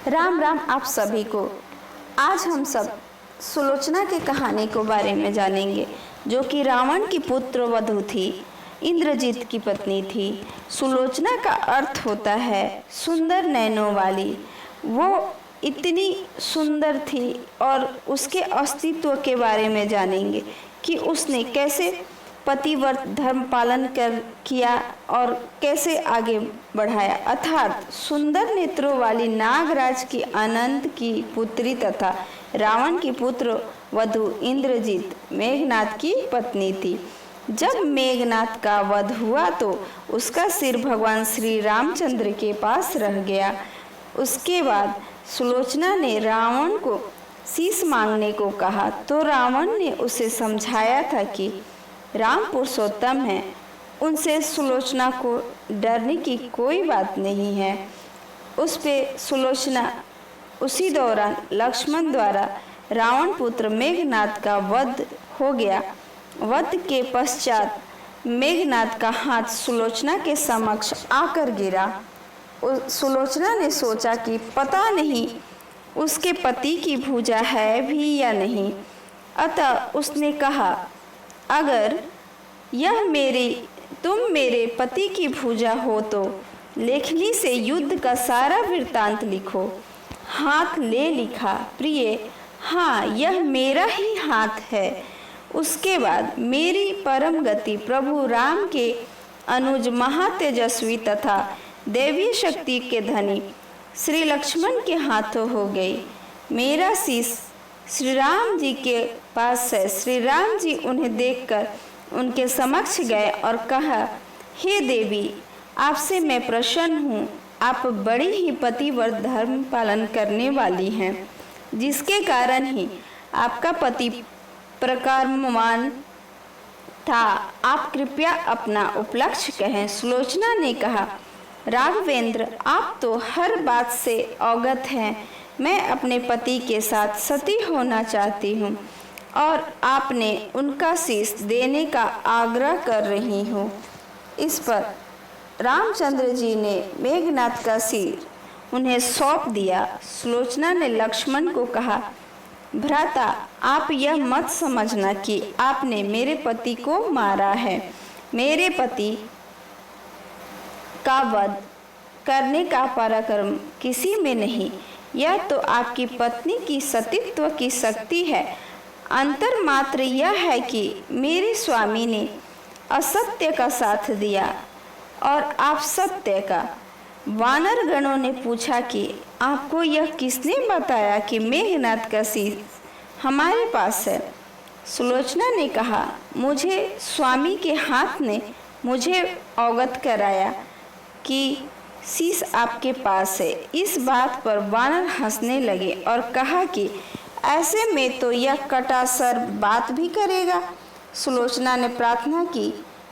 राम राम आप सभी को। आज हम सब सुलोचना की कहानी को बारे में जानेंगे, जो कि रावण की पुत्र वधू थी, इंद्रजीत की पत्नी थी। सुलोचना का अर्थ होता है सुंदर नैनों वाली। वो इतनी सुंदर थी और उसके अस्तित्व के बारे में जानेंगे कि उसने कैसे पतिव्रत धर्म पालन किया और कैसे आगे बढ़ाया। अर्थात सुंदर नेत्रों वाली नागराज की अनंत की पुत्री तथा रावण की पुत्र वधू इंद्रजीत मेघनाद की पत्नी थी। जब मेघनाद का वध हुआ तो उसका सिर भगवान श्री रामचंद्र के पास रह गया। उसके बाद सुलोचना ने रावण को शीश मांगने को कहा तो रावण ने उसे समझाया था कि राम पुरुषोत्तम है, उनसे सुलोचना को डरने की कोई बात नहीं है। उस पे सुलोचना उसी दौरान लक्ष्मण द्वारा रावण पुत्र मेघनाद का वध हो गया। वध के पश्चात मेघनाद का हाथ सुलोचना के समक्ष आकर गिरा। सुलोचना ने सोचा कि पता नहीं उसके पति की भुजा है भी या नहीं। अतः उसने कहा, अगर तुम मेरे पति की भुजा हो तो लेखनी से युद्ध का सारा वृत्तांत लिखो। हाथ ले लिखा, प्रिय, हाँ यह मेरा ही हाथ है। उसके बाद मेरी परम गति प्रभु राम के अनुज महातेजस्वी तथा दैवीय शक्ति के धनी श्री लक्ष्मण के हाथों हो गई। मेरा शीश श्री राम जी के पास है। श्री राम जी उन्हें देखकर उनके समक्ष गए और कहा, हे देवी, आपसे मैं प्रसन्न हूँ। आप बड़ी ही पतिव्रत धर्म पालन करने वाली हैं, जिसके कारण ही आपका पति प्रकार्यवान था। आप कृपया अपना उपलक्ष्य कहें। सुलोचना ने कहा, राघवेंद्र, आप तो हर बात से अवगत हैं। मैं अपने पति के साथ सती होना चाहती हूँ और आपने उनका शीश देने का आग्रह कर रही हूँ। इस पर रामचंद्र जी ने मेघनाद का सिर उन्हें सौंप दिया। सुलोचना ने लक्ष्मण को कहा, भ्राता, आप यह मत समझना कि आपने मेरे पति को मारा है। मेरे पति का वध करने का पराक्रम किसी में नहीं। यह तो आपकी पत्नी की सतीत्व की शक्ति है। अंतर मात्र यह है कि मेरे स्वामी ने असत्य का साथ दिया और आप सत्य का। वानर गणों ने पूछा कि आपको यह किसने बताया कि मेघनाद का शीश हमारे पास है? सुलोचना ने कहा, मुझे स्वामी के हाथ ने मुझे अवगत कराया कि शीश आपके पास है। इस बात पर वानर हंसने लगे और कहा कि ऐसे में तो यह कटासर बात भी करेगा। सुलोचना ने प्रार्थना की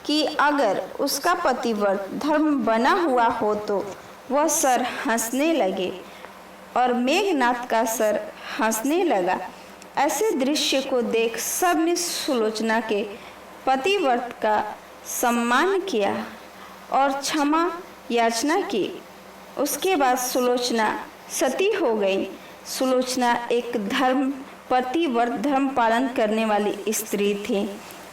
कि अगर उसका पतिव्रत धर्म बना हुआ हो तो वह सर हंसने लगे और मेघनाद का सर हंसने लगा। ऐसे दृश्य को देख सबने सुलोचना के पतिव्रत का सम्मान किया और क्षमा याचना की। उसके बाद सुलोचना सती हो गई। सुलोचना एक पतिव्रत धर्म पालन करने वाली स्त्री थी।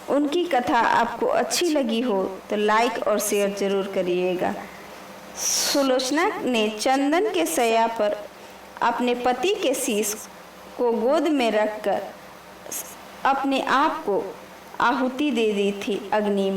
उनकी कथा आपको अच्छी लगी हो तो लाइक और शेयर जरूर करिएगा। सुलोचना ने चंदन के शैया पर अपने पति के शीश को गोद में रखकर अपने आप को आहुति दे दी थी अग्नि में।